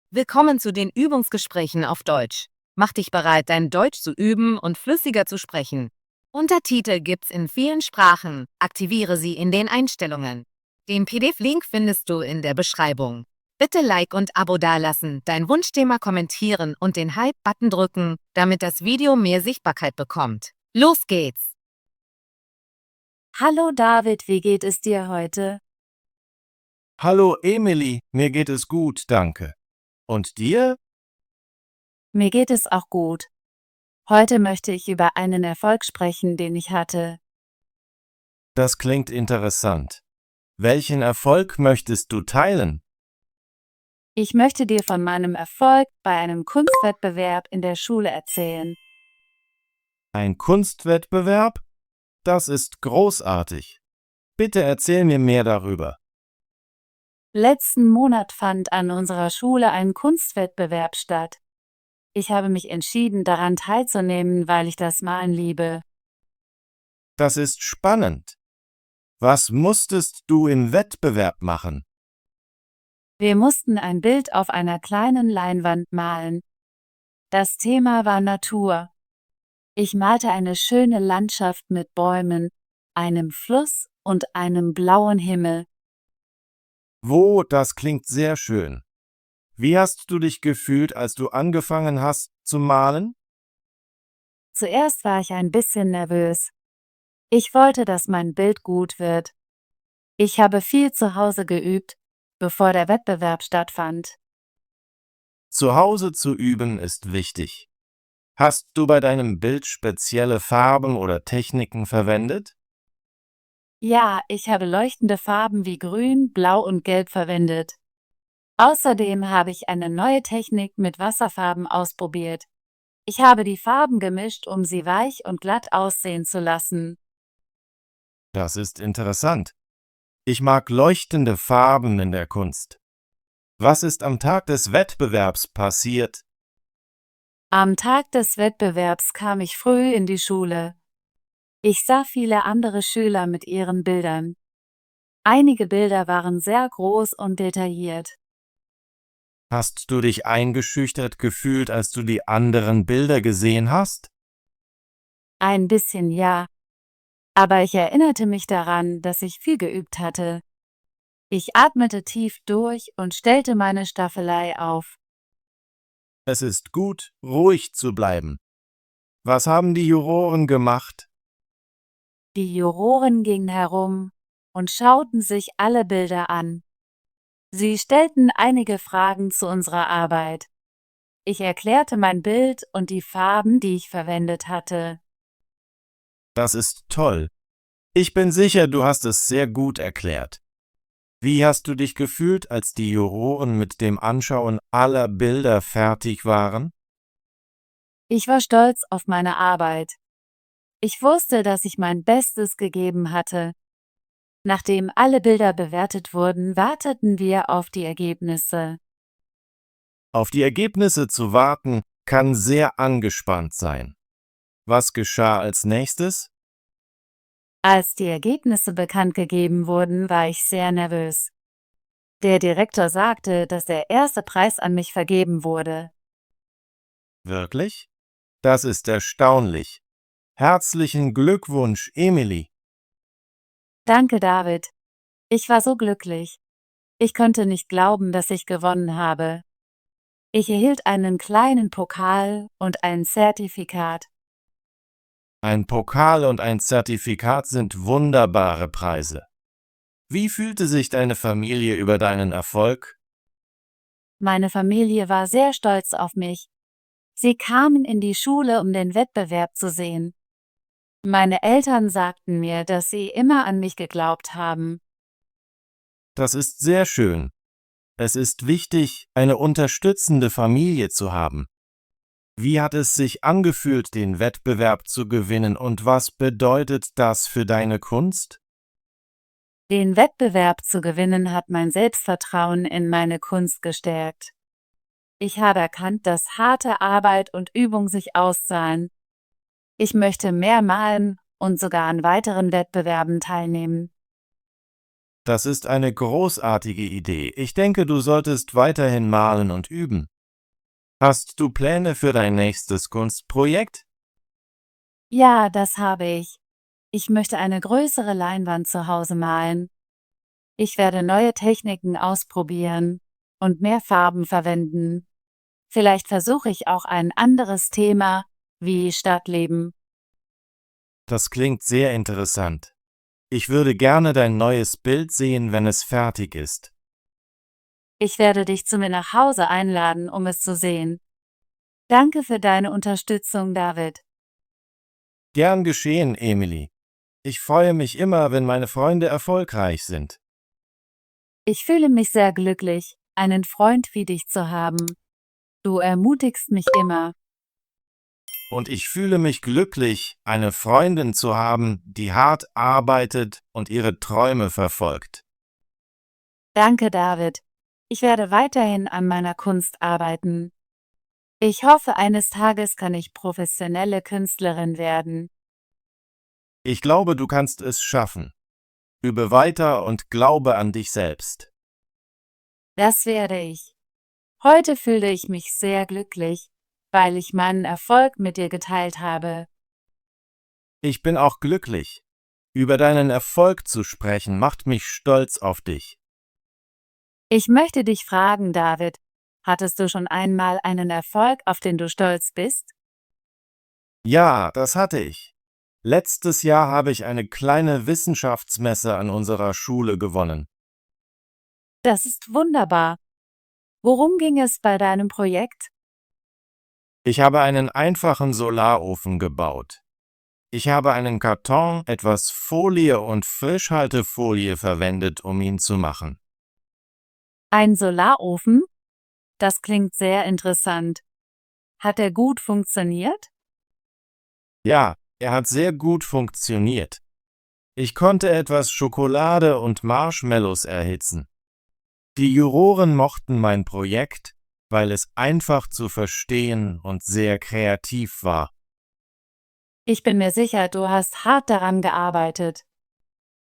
Willkommen zu den Übungsgesprächen auf Deutsch. Mach dich bereit, dein Deutsch zu üben und flüssiger zu sprechen. Untertitel gibt's in vielen Sprachen. Aktiviere sie in den Einstellungen. Den PDF-Link findest du in der Beschreibung. Bitte Like und Abo dalassen, dein Wunschthema kommentieren und den Hype-Button drücken, damit das Video mehr Sichtbarkeit bekommt. Los geht's! Hallo David, wie geht es dir heute? Hallo Emily, mir geht es gut, danke. Und dir? Mir geht es auch gut. Heute möchte ich über einen Erfolg sprechen, den ich hatte. Das klingt interessant. Welchen Erfolg möchtest du teilen? Ich möchte dir von meinem Erfolg bei einem Kunstwettbewerb in der Schule erzählen. Ein Kunstwettbewerb? Das ist großartig. Bitte erzähl mir mehr darüber. Letzten Monat fand an unserer Schule ein Kunstwettbewerb statt. Ich habe mich entschieden, daran teilzunehmen, weil ich das Malen liebe. Das ist spannend. Was musstest du im Wettbewerb machen? Wir mussten ein Bild auf einer kleinen Leinwand malen. Das Thema war Natur. Ich malte eine schöne Landschaft mit Bäumen, einem Fluss und einem blauen Himmel. Das klingt sehr schön. Wie hast du dich gefühlt, als du angefangen hast zu malen? Zuerst war ich ein bisschen nervös. Ich wollte, dass mein Bild gut wird. Ich habe viel zu Hause geübt, bevor der Wettbewerb stattfand. Zu Hause zu üben ist wichtig. Hast du bei deinem Bild spezielle Farben oder Techniken verwendet? Ja, ich habe leuchtende Farben wie Grün, Blau und Gelb verwendet. Außerdem habe ich eine neue Technik mit Wasserfarben ausprobiert. Ich habe die Farben gemischt, um sie weich und glatt aussehen zu lassen. Das ist interessant. Ich mag leuchtende Farben in der Kunst. Was ist am Tag des Wettbewerbs passiert? Am Tag des Wettbewerbs kam ich früh in die Schule. Ich sah viele andere Schüler mit ihren Bildern. Einige Bilder waren sehr groß und detailliert. Hast du dich eingeschüchtert gefühlt, als du die anderen Bilder gesehen hast? Ein bisschen ja, aber ich erinnerte mich daran, dass ich viel geübt hatte. Ich atmete tief durch und stellte meine Staffelei auf. Es ist gut, ruhig zu bleiben. Was haben die Juroren gemacht? Die Juroren gingen herum und schauten sich alle Bilder an. Sie stellten einige Fragen zu unserer Arbeit. Ich erklärte mein Bild und die Farben, die ich verwendet hatte. Das ist toll. Ich bin sicher, du hast es sehr gut erklärt. Wie hast du dich gefühlt, als die Juroren mit dem Anschauen aller Bilder fertig waren? Ich war stolz auf meine Arbeit. Ich wusste, dass ich mein Bestes gegeben hatte. Nachdem alle Bilder bewertet wurden, warteten wir auf die Ergebnisse. Auf die Ergebnisse zu warten, kann sehr angespannt sein. Was geschah als nächstes? Als die Ergebnisse bekannt gegeben wurden, war ich sehr nervös. Der Direktor sagte, dass der erste Preis an mich vergeben wurde. Wirklich? Das ist erstaunlich. Herzlichen Glückwunsch, Emily. Danke, David. Ich war so glücklich. Ich konnte nicht glauben, dass ich gewonnen habe. Ich erhielt einen kleinen Pokal und ein Zertifikat. Ein Pokal und ein Zertifikat sind wunderbare Preise. Wie fühlte sich deine Familie über deinen Erfolg? Meine Familie war sehr stolz auf mich. Sie kamen in die Schule, um den Wettbewerb zu sehen. Meine Eltern sagten mir, dass sie immer an mich geglaubt haben. Das ist sehr schön. Es ist wichtig, eine unterstützende Familie zu haben. Wie hat es sich angefühlt, den Wettbewerb zu gewinnen und was bedeutet das für deine Kunst? Den Wettbewerb zu gewinnen hat mein Selbstvertrauen in meine Kunst gestärkt. Ich habe erkannt, dass harte Arbeit und Übung sich auszahlen. Ich möchte mehr malen und sogar an weiteren Wettbewerben teilnehmen. Das ist eine großartige Idee. Ich denke, du solltest weiterhin malen und üben. Hast du Pläne für dein nächstes Kunstprojekt? Ja, das habe ich. Ich möchte eine größere Leinwand zu Hause malen. Ich werde neue Techniken ausprobieren und mehr Farben verwenden. Vielleicht versuche ich auch ein anderes Thema, wie Stadtleben. Das klingt sehr interessant. Ich würde gerne dein neues Bild sehen, wenn es fertig ist. Ich werde dich zu mir nach Hause einladen, um es zu sehen. Danke für deine Unterstützung, David. Gern geschehen, Emily. Ich freue mich immer, wenn meine Freunde erfolgreich sind. Ich fühle mich sehr glücklich, einen Freund wie dich zu haben. Du ermutigst mich immer. Und ich fühle mich glücklich, eine Freundin zu haben, die hart arbeitet und ihre Träume verfolgt. Danke, David. Ich werde weiterhin an meiner Kunst arbeiten. Ich hoffe, eines Tages kann ich professionelle Künstlerin werden. Ich glaube, du kannst es schaffen. Übe weiter und glaube an dich selbst. Das werde ich. Heute fühle ich mich sehr glücklich, weil ich meinen Erfolg mit dir geteilt habe. Ich bin auch glücklich. Über deinen Erfolg zu sprechen, macht mich stolz auf dich. Ich möchte dich fragen, David, hattest du schon einmal einen Erfolg, auf den du stolz bist? Ja, das hatte ich. Letztes Jahr habe ich eine kleine Wissenschaftsmesse an unserer Schule gewonnen. Das ist wunderbar. Worum ging es bei deinem Projekt? Ich habe einen einfachen Solarofen gebaut. Ich habe einen Karton, etwas Folie und Frischhaltefolie verwendet, um ihn zu machen. Ein Solarofen? Das klingt sehr interessant. Hat er gut funktioniert? Ja, er hat sehr gut funktioniert. Ich konnte etwas Schokolade und Marshmallows erhitzen. Die Juroren mochten mein Projekt, weil es einfach zu verstehen und sehr kreativ war. Ich bin mir sicher, du hast hart daran gearbeitet.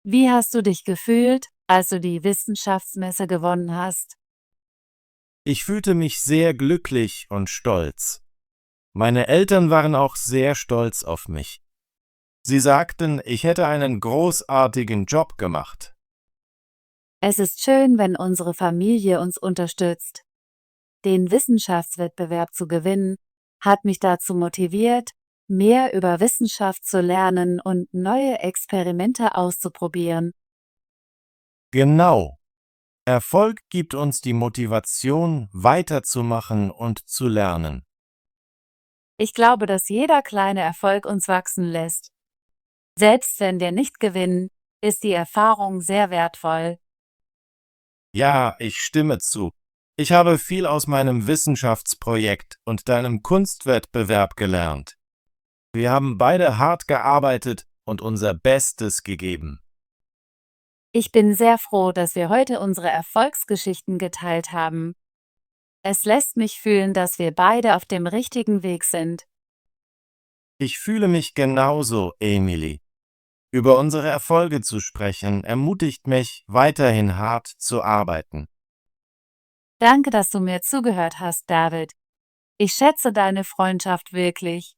Wie hast du dich gefühlt, als du die Wissenschaftsmesse gewonnen hast? Ich fühlte mich sehr glücklich und stolz. Meine Eltern waren auch sehr stolz auf mich. Sie sagten, ich hätte einen großartigen Job gemacht. Es ist schön, wenn unsere Familie uns unterstützt. Den Wissenschaftswettbewerb zu gewinnen, hat mich dazu motiviert, mehr über Wissenschaft zu lernen und neue Experimente auszuprobieren. Genau. Erfolg gibt uns die Motivation, weiterzumachen und zu lernen. Ich glaube, dass jeder kleine Erfolg uns wachsen lässt. Selbst wenn wir nicht gewinnen, ist die Erfahrung sehr wertvoll. Ja, ich stimme zu. Ich habe viel aus meinem Wissenschaftsprojekt und deinem Kunstwettbewerb gelernt. Wir haben beide hart gearbeitet und unser Bestes gegeben. Ich bin sehr froh, dass wir heute unsere Erfolgsgeschichten geteilt haben. Es lässt mich fühlen, dass wir beide auf dem richtigen Weg sind. Ich fühle mich genauso, Emily. Über unsere Erfolge zu sprechen, ermutigt mich, weiterhin hart zu arbeiten. Danke, dass du mir zugehört hast, David. Ich schätze deine Freundschaft wirklich.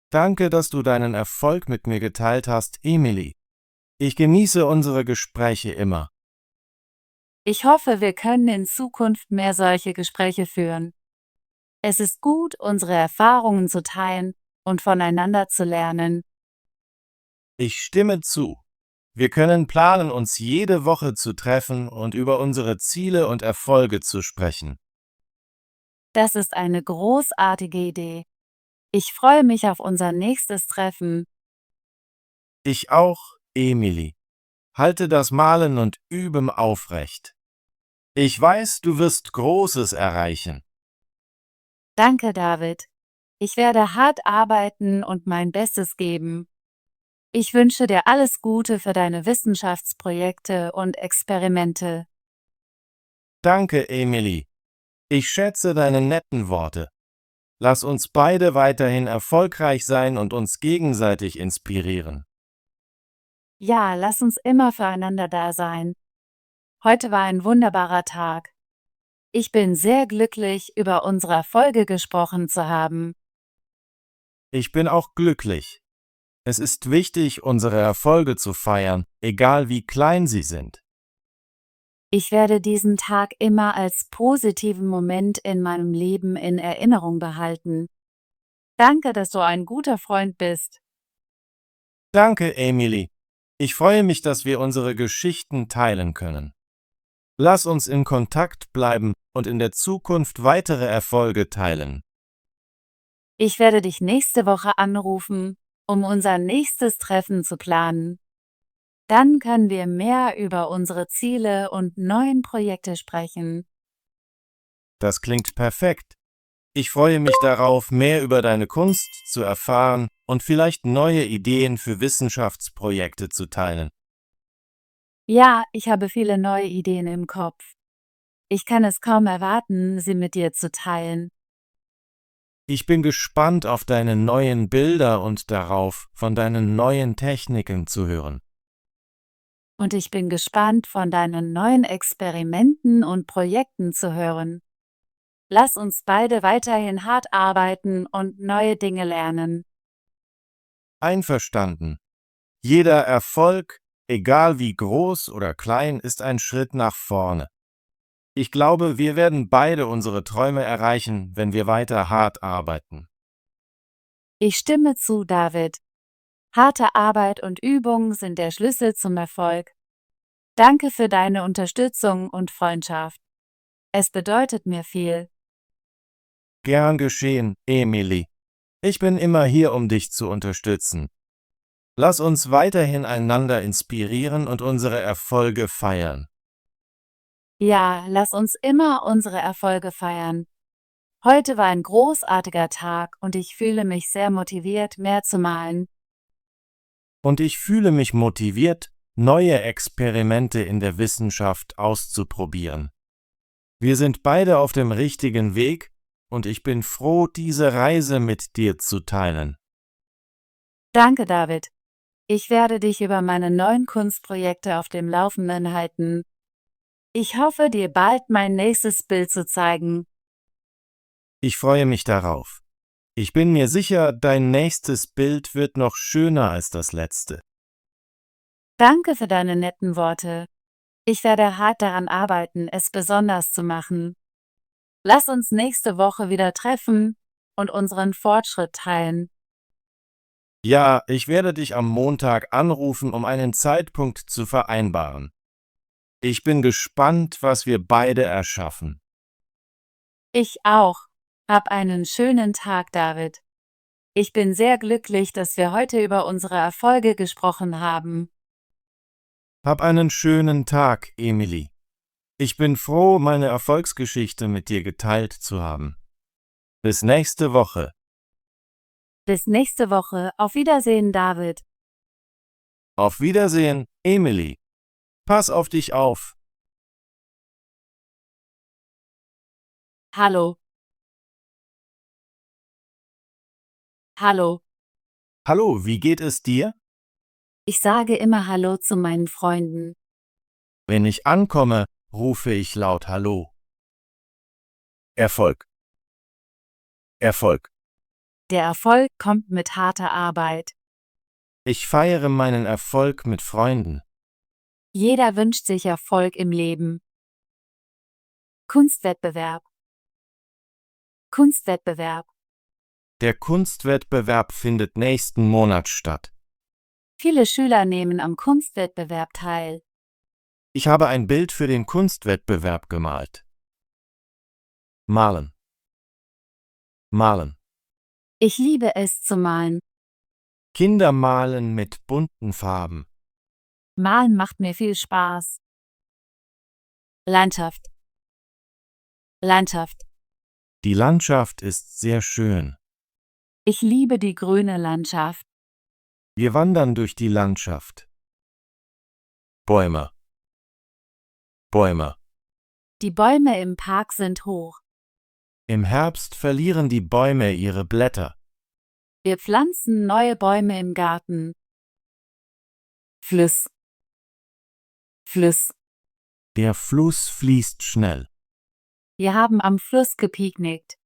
Danke, dass du deinen Erfolg mit mir geteilt hast, Emily. Ich genieße unsere Gespräche immer. Ich hoffe, wir können in Zukunft mehr solche Gespräche führen. Es ist gut, unsere Erfahrungen zu teilen und voneinander zu lernen. Ich stimme zu. Wir können planen, uns jede Woche zu treffen und über unsere Ziele und Erfolge zu sprechen. Das ist eine großartige Idee. Ich freue mich auf unser nächstes Treffen. Ich auch, Emily. Halte das Malen und Üben aufrecht. Ich weiß, du wirst Großes erreichen. Danke, David. Ich werde hart arbeiten und mein Bestes geben. Ich wünsche dir alles Gute für deine Wissenschaftsprojekte und Experimente. Danke, Emily. Ich schätze deine netten Worte. Lass uns beide weiterhin erfolgreich sein und uns gegenseitig inspirieren. Ja, lass uns immer füreinander da sein. Heute war ein wunderbarer Tag. Ich bin sehr glücklich, über unsere Erfolge gesprochen zu haben. Ich bin auch glücklich. Es ist wichtig, unsere Erfolge zu feiern, egal wie klein sie sind. Ich werde diesen Tag immer als positiven Moment in meinem Leben in Erinnerung behalten. Danke, dass du ein guter Freund bist. Danke, Emily. Ich freue mich, dass wir unsere Geschichten teilen können. Lass uns in Kontakt bleiben und in der Zukunft weitere Erfolge teilen. Ich werde dich nächste Woche anrufen, um unser nächstes Treffen zu planen. Dann können wir mehr über unsere Ziele und neuen Projekte sprechen. Das klingt perfekt. Ich freue mich darauf, mehr über deine Kunst zu erfahren und vielleicht neue Ideen für Wissenschaftsprojekte zu teilen. Ja, ich habe viele neue Ideen im Kopf. Ich kann es kaum erwarten, sie mit dir zu teilen. Ich bin gespannt auf deine neuen Bilder und darauf, von deinen neuen Techniken zu hören. Und ich bin gespannt, von deinen neuen Experimenten und Projekten zu hören. Lass uns beide weiterhin hart arbeiten und neue Dinge lernen. Einverstanden. Jeder Erfolg, egal wie groß oder klein, ist ein Schritt nach vorne. Ich glaube, wir werden beide unsere Träume erreichen, wenn wir weiter hart arbeiten. Ich stimme zu, David. Harte Arbeit und Übung sind der Schlüssel zum Erfolg. Danke für deine Unterstützung und Freundschaft. Es bedeutet mir viel. Gern geschehen, Emily. Ich bin immer hier, um dich zu unterstützen. Lass uns weiterhin einander inspirieren und unsere Erfolge feiern. Ja, lass uns immer unsere Erfolge feiern. Heute war ein großartiger Tag und ich fühle mich sehr motiviert, mehr zu malen. Und ich fühle mich motiviert, neue Experimente in der Wissenschaft auszuprobieren. Wir sind beide auf dem richtigen Weg und ich bin froh, diese Reise mit dir zu teilen. Danke, David. Ich werde dich über meine neuen Kunstprojekte auf dem Laufenden halten. Ich hoffe, dir bald mein nächstes Bild zu zeigen. Ich freue mich darauf. Ich bin mir sicher, dein nächstes Bild wird noch schöner als das letzte. Danke für deine netten Worte. Ich werde hart daran arbeiten, es besonders zu machen. Lass uns nächste Woche wieder treffen und unseren Fortschritt teilen. Ja, ich werde dich am Montag anrufen, um einen Zeitpunkt zu vereinbaren. Ich bin gespannt, was wir beide erschaffen. Ich auch. Hab einen schönen Tag, David. Ich bin sehr glücklich, dass wir heute über unsere Erfolge gesprochen haben. Hab einen schönen Tag, Emily. Ich bin froh, meine Erfolgsgeschichte mit dir geteilt zu haben. Bis nächste Woche. Bis nächste Woche. Auf Wiedersehen, David. Auf Wiedersehen, Emily. Pass auf dich auf. Hallo. Hallo. Hallo, wie geht es dir? Ich sage immer Hallo zu meinen Freunden. Wenn ich ankomme, rufe ich laut Hallo. Erfolg. Erfolg. Der Erfolg kommt mit harter Arbeit. Ich feiere meinen Erfolg mit Freunden. Jeder wünscht sich Erfolg im Leben. Kunstwettbewerb. Kunstwettbewerb. Der Kunstwettbewerb findet nächsten Monat statt. Viele Schüler nehmen am Kunstwettbewerb teil. Ich habe ein Bild für den Kunstwettbewerb gemalt. Malen. Malen. Ich liebe es zu malen. Kinder malen mit bunten Farben. Malen macht mir viel Spaß. Landschaft. Landschaft. Die Landschaft ist sehr schön. Ich liebe die grüne Landschaft. Wir wandern durch die Landschaft. Bäume. Bäume. Die Bäume im Park sind hoch. Im Herbst verlieren die Bäume ihre Blätter. Wir pflanzen neue Bäume im Garten. Fluss, Fluss. Der Fluss fließt schnell. Wir haben am Fluss gepicknickt.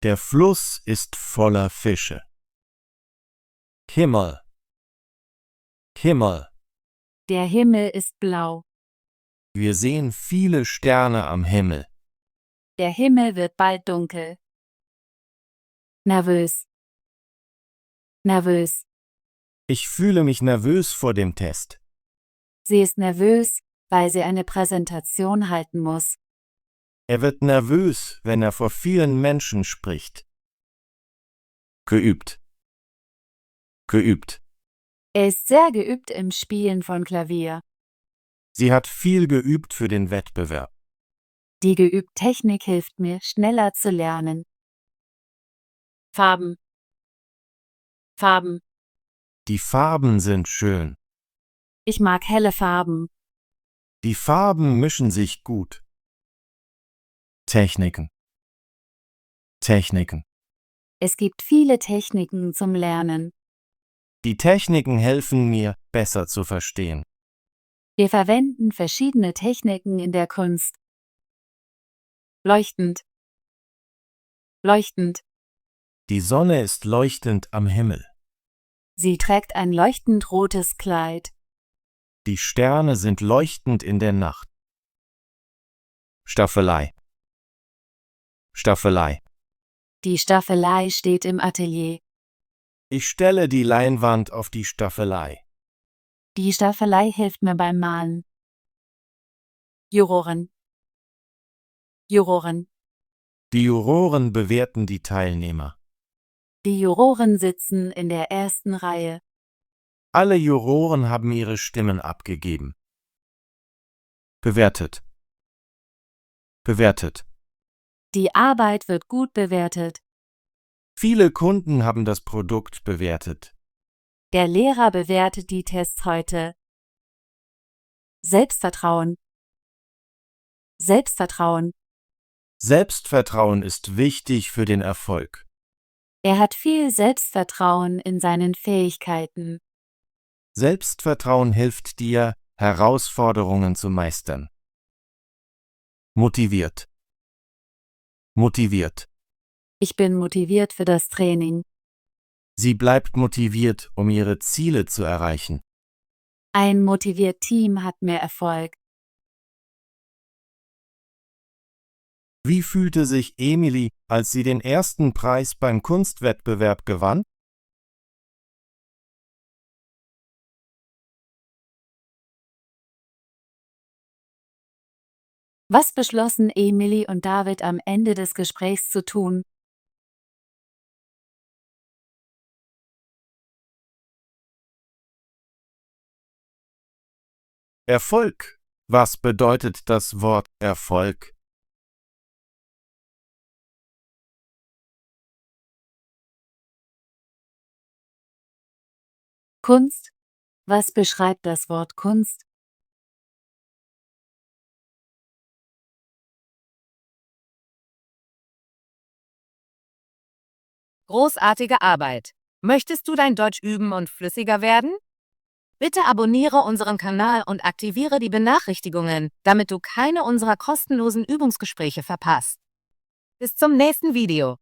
Der Fluss ist voller Fische. Himmel, Himmel. Der Himmel ist blau. Wir sehen viele Sterne am Himmel. Der Himmel wird bald dunkel. Nervös, nervös. Ich fühle mich nervös vor dem Test. Sie ist nervös, weil sie eine Präsentation halten muss. Er wird nervös, wenn er vor vielen Menschen spricht. Geübt, geübt. Er ist sehr geübt im Spielen von Klavier. Sie hat viel geübt für den Wettbewerb. Die Geübt-Technik hilft mir, schneller zu lernen. Farben, Farben. Die Farben sind schön. Ich mag helle Farben. Die Farben mischen sich gut. Techniken, Techniken. Es gibt viele Techniken zum Lernen. Die Techniken helfen mir, besser zu verstehen. Wir verwenden verschiedene Techniken in der Kunst. Leuchtend, leuchtend. Die Sonne ist leuchtend am Himmel. Sie trägt ein leuchtend rotes Kleid. Die Sterne sind leuchtend in der Nacht. Staffelei, Staffelei. Die Staffelei steht im Atelier. Ich stelle die Leinwand auf die Staffelei. Die Staffelei hilft mir beim Malen. Juroren, Juroren. Die Juroren bewerten die Teilnehmer. Die Juroren sitzen in der ersten Reihe. Alle Juroren haben ihre Stimmen abgegeben. Bewertet, bewertet. Die Arbeit wird gut bewertet. Viele Kunden haben das Produkt bewertet. Der Lehrer bewertet die Tests heute. Selbstvertrauen, Selbstvertrauen. Selbstvertrauen ist wichtig für den Erfolg. Er hat viel Selbstvertrauen in seinen Fähigkeiten. Selbstvertrauen hilft dir, Herausforderungen zu meistern. Motiviert, motiviert. Ich bin motiviert für das Training. Sie bleibt motiviert, um ihre Ziele zu erreichen. Ein motiviertes Team hat mehr Erfolg. Wie fühlte sich Emily, als sie den ersten Preis beim Kunstwettbewerb gewann? Was beschlossen Emily und David am Ende des Gesprächs zu tun? Erfolg. Was bedeutet das Wort Erfolg? Kunst? Was beschreibt das Wort Kunst? Großartige Arbeit! Möchtest du dein Deutsch üben und flüssiger werden? Bitte abonniere unseren Kanal und aktiviere die Benachrichtigungen, damit du keine unserer kostenlosen Übungsgespräche verpasst. Bis zum nächsten Video.